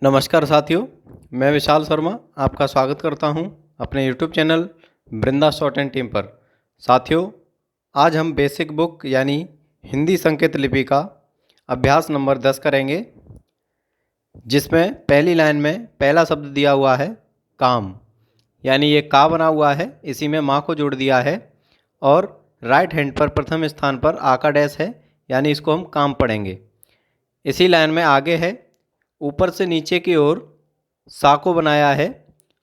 नमस्कार साथियों, मैं विशाल शर्मा आपका स्वागत करता हूं अपने YouTube channel Vrinda short and team पर। साथियों, आज हम बेसिक बुक यानी हिंदी संकेत लिपि का अभ्यास नंबर 10 करेंगे, जिसमें पहली लाइन में पहला शब्द दिया हुआ है काम, यानी ये का बना हुआ है, इसी में माँ को जोड़ दिया है और राइट हैंड पर प्रथम स्थान पर आ का डैश है, यानी इसको हम काम पढ़ेंगे। इसी लाइन में आगे है ऊपर से नीचे की ओर सा को बनाया है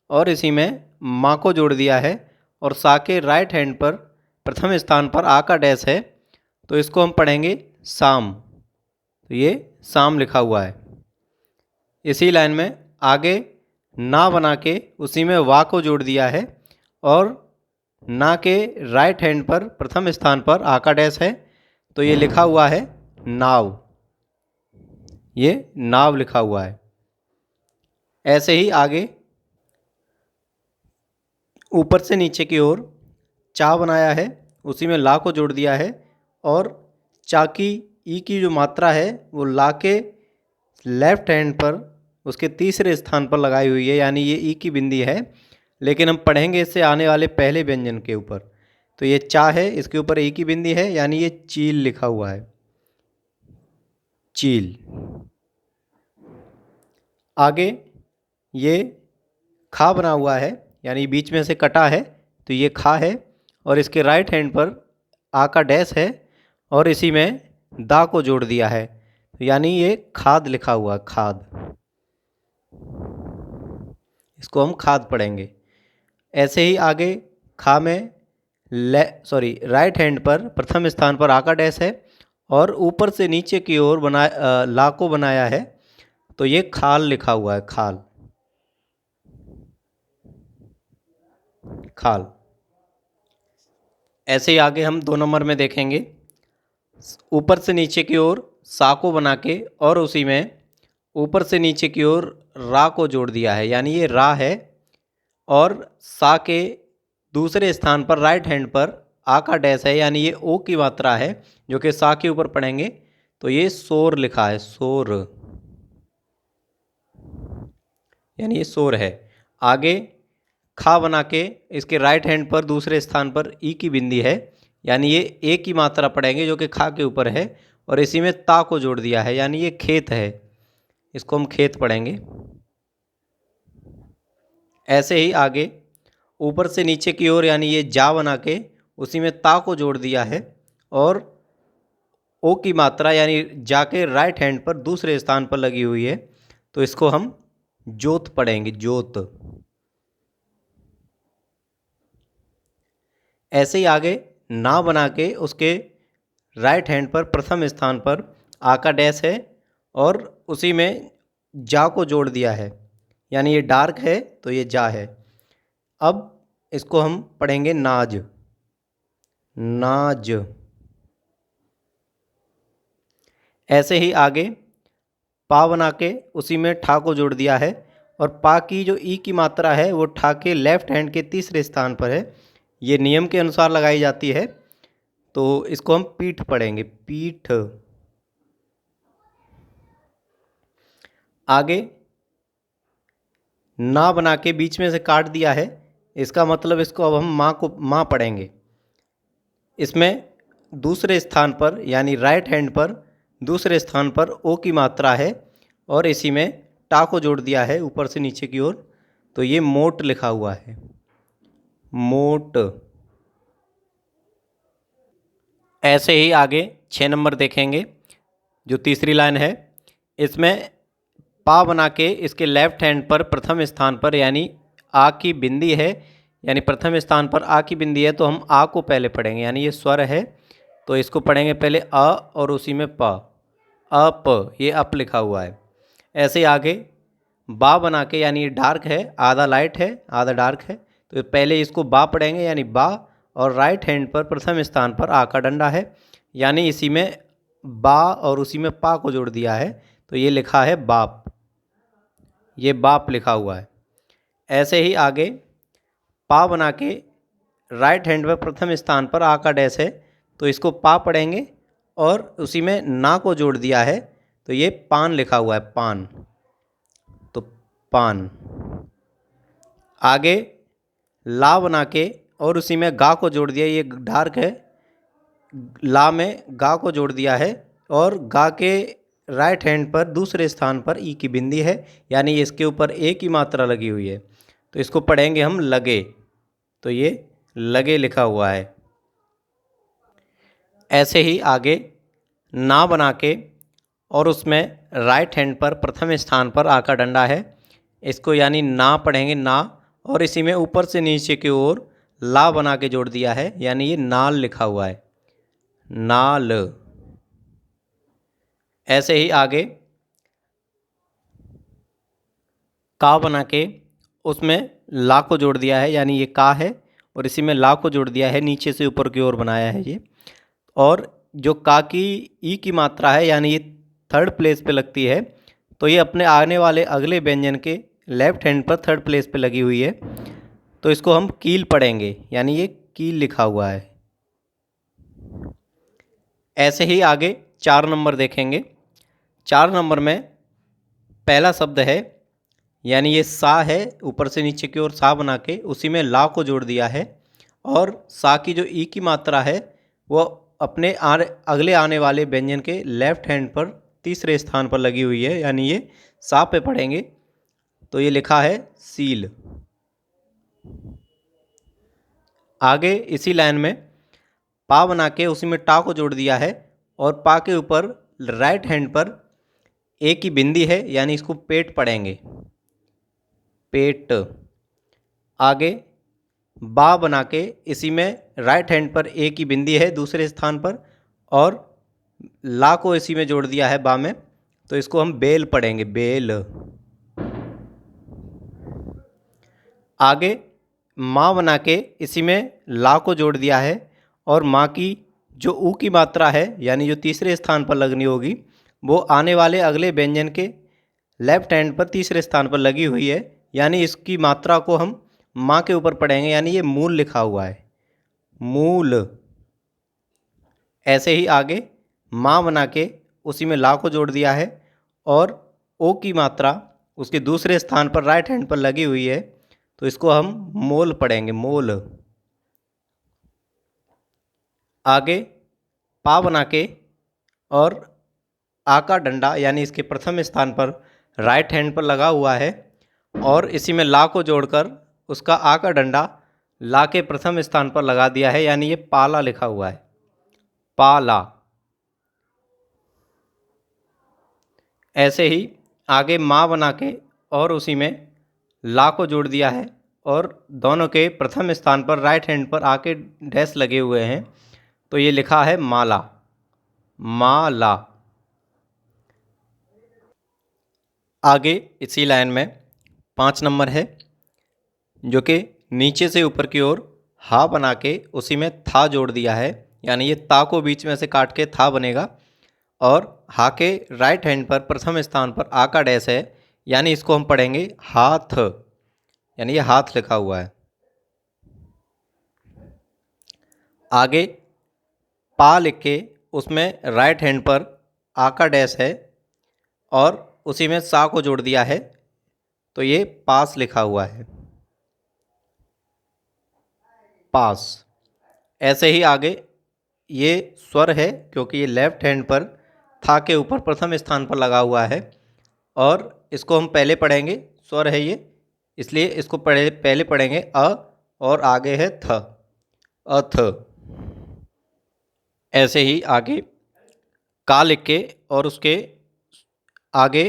और इसी में माँ को जोड़ दिया है और सा के राइट हैंड पर प्रथम स्थान पर आ का डैश है, तो इसको हम पढ़ेंगे शाम। तो ये शाम लिखा हुआ है। इसी लाइन में आगे ना बना के उसी में वा को जोड़ दिया है और ना के राइट हैंड पर प्रथम स्थान पर आ का डैश है, तो ये लिखा हुआ है नाव। ये नाव लिखा हुआ है। ऐसे ही आगे ऊपर से नीचे की ओर चा बनाया है, उसी में ला को जोड़ दिया है और चा की ई की जो मात्रा है वो ला के लेफ्ट हैंड पर उसके तीसरे स्थान पर लगाई हुई है, यानी ये ई की बिंदी है, लेकिन हम पढ़ेंगे इससे आने वाले पहले व्यंजन के ऊपर। तो ये चा है, इसके ऊपर ई की बिंदी है, यानी ये चील लिखा हुआ है, चील। आगे ये खा बना हुआ है, यानी बीच में से कटा है, तो ये खा है और इसके राइट हैंड पर आ का डैश है और इसी में दा को जोड़ दिया है, तो यानी ये खाद लिखा हुआ, खाद। इसको हम खाद पढ़ेंगे। ऐसे ही आगे खा में राइट हैंड पर प्रथम स्थान पर आ का डैश है और ऊपर से नीचे की ओर ला को बनाया है, तो ये खाल लिखा हुआ है, खाल, खाल। ऐसे ही आगे हम 2 नंबर में देखेंगे, ऊपर से नीचे की ओर सा को बना के और उसी में ऊपर से नीचे की ओर रा को जोड़ दिया है, यानी ये रा है और सा के दूसरे स्थान पर राइट हैंड पर आ का डैश है, यानी ये ओ की मात्रा है जो कि सा के ऊपर पढ़ेंगे, तो ये शोर लिखा है, शोर, यानी ये शोर है। आगे खा बना के इसके राइट हैंड पर दूसरे स्थान पर ई की बिंदी है, यानी ये ए की मात्रा पढ़ेंगे जो कि खा के ऊपर है और इसी में ता को जोड़ दिया है, यानी ये खेत है, इसको हम खेत पढ़ेंगे। ऐसे ही आगे ऊपर से नीचे की ओर यानी ये जा बना के उसी में ता को जोड़ दिया है और ओ की मात्रा यानी जा के राइट हैंड पर दूसरे स्थान पर लगी हुई है, तो इसको हम जोत पढ़ेंगे, जोत। ऐसे ही आगे ना बना के उसके राइट हैंड पर प्रथम स्थान पर आ का डैश है और उसी में जा को जोड़ दिया है, यानी ये डार्क है तो ये जा है। अब इसको हम पढ़ेंगे नाज, नाज। ऐसे ही आगे पा बना के उसी में ठा को जोड़ दिया है और पा की जो ई की मात्रा है वो ठा के लेफ्ट हैंड के तीसरे स्थान पर है, ये नियम के अनुसार लगाई जाती है, तो इसको हम पीठ पढ़ेंगे, पीठ। आगे ना बना के बीच में से काट दिया है, इसका मतलब इसको अब हम माँ पढ़ेंगे। इसमें दूसरे स्थान पर यानी राइट हैंड पर दूसरे स्थान पर ओ की मात्रा है और इसी में टा को जोड़ दिया है ऊपर से नीचे की ओर, तो ये मोट लिखा हुआ है, मोट। ऐसे ही आगे 6 नंबर देखेंगे, जो तीसरी लाइन है, इसमें पा बना के इसके लेफ्ट हैंड पर प्रथम स्थान पर यानी आ की बिंदी है, यानी प्रथम स्थान पर आ की बिंदी है, तो हम आ को पहले पढ़ेंगे, यानी ये स्वर है तो इसको पढ़ेंगे पहले अ और उसी में प, अप, ये अप लिखा हुआ है। ऐसे ही आगे बा बना के यानी ये डार्क है, आधा लाइट है आधा डार्क है, तो पहले इसको बा पढ़ेंगे, यानी बा और राइट हैंड पर प्रथम स्थान पर आ का डंडा है, यानी इसी में बा और उसी में पा को जोड़ दिया है, तो ये लिखा है बाप, ये बाप लिखा हुआ है। ऐसे ही आगे पा बना के राइट हैंड पर प्रथम स्थान पर आ का डैश है, तो इसको पा पढ़ेंगे और उसी में ना को जोड़ दिया है, तो ये पान लिखा हुआ है, पान। पान। आगे ला बना के और उसी में गा को जोड़ दिया, ये डार्क है, ला में गा को जोड़ दिया है और गा के राइट हैंड पर दूसरे स्थान पर ई की बिंदी है, यानी इसके ऊपर ए की मात्रा लगी हुई है, तो इसको पढ़ेंगे हम लगे, तो ये लगे लिखा हुआ है। ऐसे ही आगे ना बना के और उसमें राइट हैंड पर प्रथम स्थान पर आ का डंडा है, इसको यानी ना पढ़ेंगे ना, और इसी में ऊपर से नीचे की ओर ला बना के जोड़ दिया है, यानी ये नाल लिखा हुआ है, नाल। ऐसे ही आगे का बना के उसमें ला को जोड़ दिया है, यानी ये का है और इसी में ला को जोड़ दिया है, नीचे से ऊपर की ओर बनाया है ये। और जो का की ई की मात्रा है, यानी ये थर्ड प्लेस पे लगती है, तो ये अपने आने वाले अगले व्यंजन के लेफ्ट हैंड पर थर्ड प्लेस पे लगी हुई है, तो इसको हम कील पढ़ेंगे, यानी ये कील लिखा हुआ है। ऐसे ही आगे 4 नंबर देखेंगे। 4 नंबर में पहला शब्द है, यानी ये सा है, ऊपर से नीचे की ओर सा बना के उसी में ला को जोड़ दिया है, और सा की जो ई की मात्रा है वो अपने अगले आने वाले व्यंजन के लेफ्ट हैंड पर तीसरे स्थान पर लगी हुई है, यानी ये सा पे पढ़ेंगे, तो ये लिखा है सील। आगे इसी लाइन में पा बना के उसी में टा को जोड़ दिया है, और पा के ऊपर राइट हैंड पर ए की बिंदी है, यानी इसको पेट पढ़ेंगे, पेट। आगे बा बना के इसी में राइट हैंड पर ए की बिंदी है दूसरे स्थान पर, और ला को इसी में जोड़ दिया है बा में, तो इसको हम बेल पढ़ेंगे, बेल। आगे माँ बना के इसी में ला को जोड़ दिया है, और माँ की जो ऊ की मात्रा है, यानी जो तीसरे स्थान पर लगनी होगी, वो आने वाले अगले व्यंजन के लेफ्ट हैंड पर तीसरे स्थान पर लगी हुई है, यानी इसकी मात्रा को हम माँ के ऊपर पढ़ेंगे, यानी ये मूल लिखा हुआ है, मूल। ऐसे ही आगे माँ बना के उसी में ला को जोड़ दिया है, और ओ की मात्रा उसके दूसरे स्थान पर राइट हैंड पर लगी हुई है, तो इसको हम मोल पढ़ेंगे, मोल। आगे पा बना के और आ का डंडा, यानी इसके प्रथम स्थान पर राइट हैंड पर लगा हुआ है, और इसी में ला को जोड़कर उसका आ का डंडा ला के प्रथम स्थान पर लगा दिया है, यानी ये पाला लिखा हुआ है, पाला। ऐसे ही आगे माँ बना के और उसी में ला को जोड़ दिया है, और दोनों के प्रथम स्थान पर राइट हैंड पर आके डैश लगे हुए हैं, तो ये लिखा है माला, माला। आगे इसी लाइन में 5 नंबर है, जो कि नीचे से ऊपर की ओर हा बना के उसी में था जोड़ दिया है, यानी ये ता को बीच में से काट के था बनेगा, और हा के राइट हैंड पर प्रथम स्थान पर आ का डैश है, यानी इसको हम पढ़ेंगे हाथ, यानी ये हाथ लिखा हुआ है। आगे पा लिख के उसमें राइट हैंड पर आ का डैश है, और उसी में सा को जोड़ दिया है, तो ये पास लिखा हुआ है, पास। ऐसे ही आगे ये स्वर है, क्योंकि ये लेफ्ट हैंड पर था के ऊपर प्रथम स्थान पर लगा हुआ है, और इसको हम पहले पढ़ेंगे, स्वर है ये, इसलिए इसको पहले पढ़ेंगे अ, और आगे है थ, अथ। ऐसे ही आगे का लिख के और उसके आगे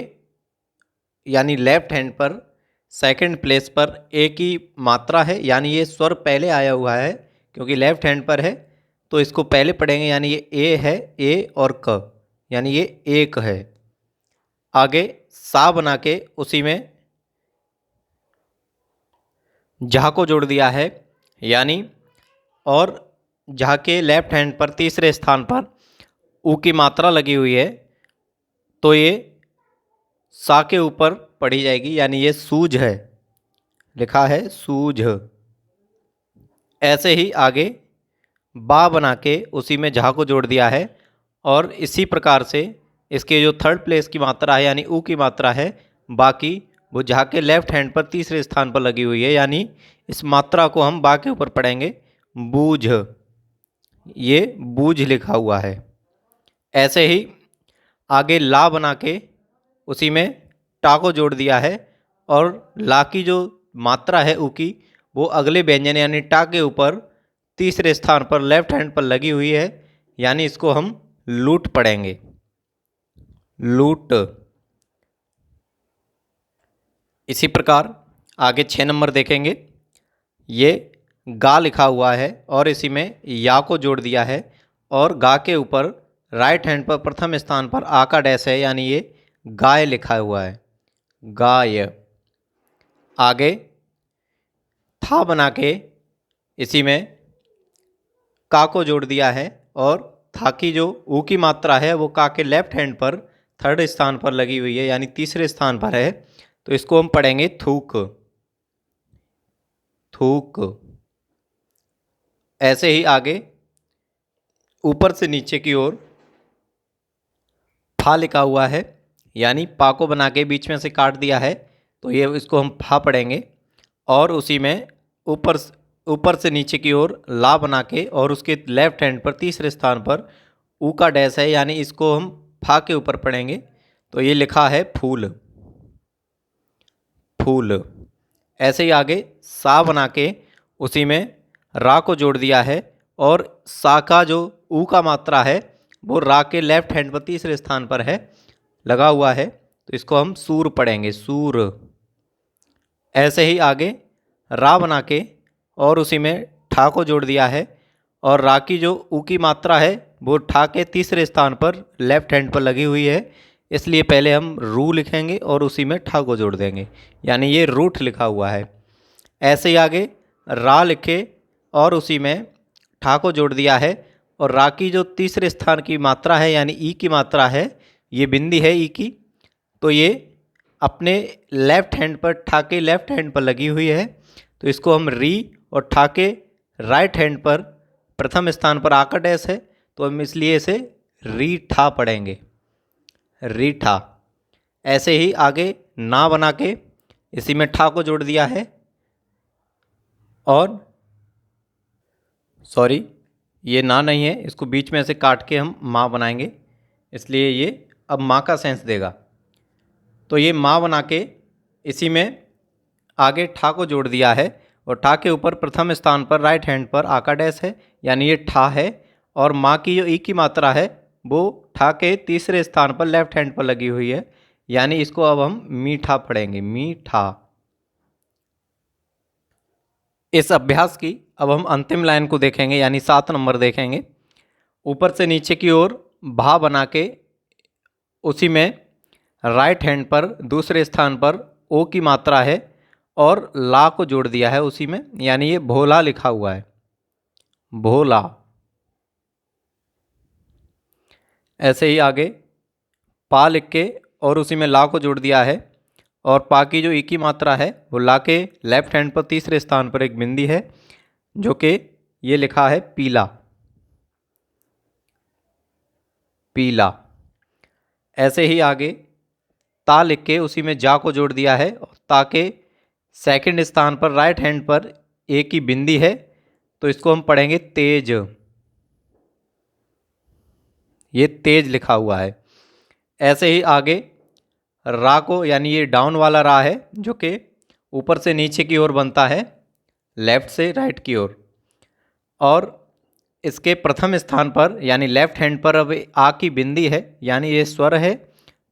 यानी लेफ्ट हैंड पर सेकंड प्लेस पर ए की मात्रा है, यानी ये स्वर पहले आया हुआ है, क्योंकि लेफ्ट हैंड पर है, तो इसको पहले पढ़ेंगे, यानी ये ए है, ए और क, यानी ये एक है। आगे सा बना के उसी में जहा को जोड़ दिया है, यानी और जहा के लेफ्ट हैंड पर तीसरे स्थान पर ऊ की मात्रा लगी हुई है, तो ये सा के ऊपर पढ़ी जाएगी, यानी ये सूझ है, लिखा है सूझ। ऐसे ही आगे बा बना के उसी में झा को जोड़ दिया है, और इसी प्रकार से इसके जो थर्ड प्लेस की मात्रा है, यानी ऊ की मात्रा है, बाकी वो झा के लेफ्ट हैंड पर तीसरे स्थान पर लगी हुई है, यानी इस मात्रा को हम बा के ऊपर पढ़ेंगे बूझ। ये बूझ लिखा हुआ है। ऐसे ही आगे ला बना के उसी में टा को जोड़ दिया है और ला की जो मात्रा है ऊ की वो अगले व्यंजन यानी टा के ऊपर तीसरे स्थान पर लेफ्ट हैंड पर लगी हुई है, यानी इसको हम लूट पढ़ेंगे, लूट। इसी प्रकार आगे 6 नंबर देखेंगे। ये गा लिखा हुआ है और इसी में या को जोड़ दिया है और गा के ऊपर राइट हैंड पर प्रथम स्थान पर आ का डैश है, यानी ये गाय लिखा हुआ है, गाय। आगे था बना के इसी में का को जोड़ दिया है और था की जो ऊ की मात्रा है वो का के लेफ्ट हैंड पर थर्ड स्थान पर लगी हुई है, यानी तीसरे स्थान पर है, तो इसको हम पढ़ेंगे थूक, थूक। ऐसे ही आगे ऊपर से नीचे की ओर फा लिखा हुआ है, यानी पा को बना के बीच में से काट दिया है, तो ये इसको हम फा पढ़ेंगे। और उसी में ऊपर से नीचे की ओर ला बना के और उसके लेफ्ट हैंड पर तीसरे स्थान पर ऊ का डैश है, यानी इसको हम फा के ऊपर पढ़ेंगे, तो ये लिखा है फूल, फूल। ऐसे ही आगे सा बना के उसी में रा को जोड़ दिया है और सा का जो ऊ का मात्रा है वो रा के लेफ्ट हैंड पर तीसरे स्थान पर है, लगा हुआ है, तो इसको हम सूर पढ़ेंगे, सूर। ऐसे ही आगे रा बना के और उसी में ठा को जोड़ दिया है और रा की जो ऊ की मात्रा है वो ठा के तीसरे स्थान पर लेफ्ट हैंड पर लगी हुई है, इसलिए पहले हम रू लिखेंगे और उसी में ठा को जोड़ देंगे, यानी ये रूठ लिखा हुआ है। ऐसे ही आगे रा लिखे और उसी में ठा को जोड़ दिया है और रा की जो तीसरे स्थान की मात्रा है यानी ई की मात्रा है, ये बिंदी है ई की, तो ये अपने लेफ्ट हैंड पर ठा के लेफ्ट हैंड पर लगी हुई है, तो इसको हम री और ठा के राइट हैंड पर प्रथम स्थान पर आकर डैश है, तो हम इसलिए इसे रीठा पढ़ेंगे, रीठा। ऐसे ही आगे ना बना के इसी में ठा को जोड़ दिया है और सॉरी ये ना नहीं है, इसको बीच में से काट के हम माँ बनाएंगे, इसलिए ये अब माँ का सेंस देगा। तो ये माँ बना के इसी में आगे ठा को जोड़ दिया है और ठा के ऊपर प्रथम स्थान पर राइट हैंड पर आका डैश है, यानी ये ठा है, और माँ की जो ई की मात्रा है वो ठा के तीसरे स्थान पर लेफ्ट हैंड पर लगी हुई है, यानी इसको अब हम मीठा पढ़ेंगे, मीठा। इस अभ्यास की अब हम अंतिम लाइन को देखेंगे, यानी 7 नंबर देखेंगे। ऊपर से नीचे की ओर भा बना के उसी में राइट हैंड पर दूसरे स्थान पर ओ की मात्रा है और ला को जोड़ दिया है उसी में, यानी ये भोला लिखा हुआ है, भोला। ऐसे ही आगे पा लिख के और उसी में ला को जोड़ दिया है और पा की जो ई की मात्रा है वो ला के लेफ्ट हैंड पर तीसरे स्थान पर एक बिंदी है, जो कि ये लिखा है पीला, पीला। ऐसे ही आगे ता लिख के उसी में जा को जोड़ दिया है और ता के सेकंड स्थान पर राइट हैंड पर ए की बिंदी है, तो इसको हम पढ़ेंगे तेज, ये तेज लिखा हुआ है। ऐसे ही आगे रा को, यानी ये डाउन वाला रा है जो कि ऊपर से नीचे की ओर बनता है, लेफ्ट से राइट की ओर, और इसके प्रथम स्थान पर यानी लेफ्ट हैंड पर अब आ की बिंदी है, यानी ये स्वर है,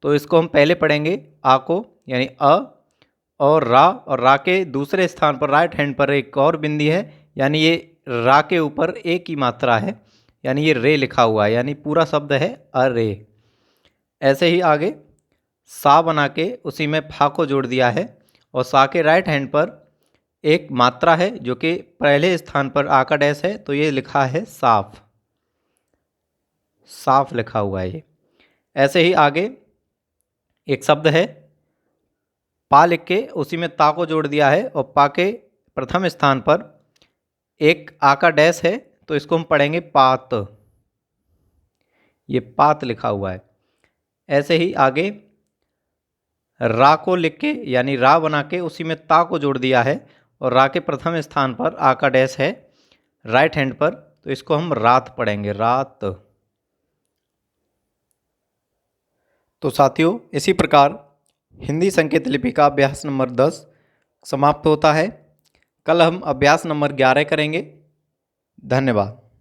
तो इसको हम पहले पढ़ेंगे आ को, यानी अ, और रा के दूसरे स्थान पर राइट हैंड पर एक और बिंदी है, यानी ये रा के ऊपर ए की मात्रा है, यानी ये रे लिखा हुआ है, यानी पूरा शब्द है अरे। ऐसे ही आगे सा बना के उसी में फा को जोड़ दिया है और सा के राइट हैंड पर एक मात्रा है जो कि पहले स्थान पर आ का डैश है, तो ये लिखा है साफ, साफ लिखा हुआ है ये। ऐसे ही आगे एक शब्द है पा लिख के उसी में ता को जोड़ दिया है और पा के प्रथम स्थान पर एक आ का डैश है, तो इसको हम पढ़ेंगे पात, ये पात लिखा हुआ है। ऐसे ही आगे रा को लिख के यानी रा बना के उसी में ता को जोड़ दिया है और रा के प्रथम स्थान पर आ का डैश है राइट हैंड पर, तो इसको हम रात पढ़ेंगे, रात। तो साथियों, इसी प्रकार हिंदी संकेत लिपि का अभ्यास नंबर 10 समाप्त होता है। कल हम अभ्यास नंबर 11 करेंगे। धन्यवाद।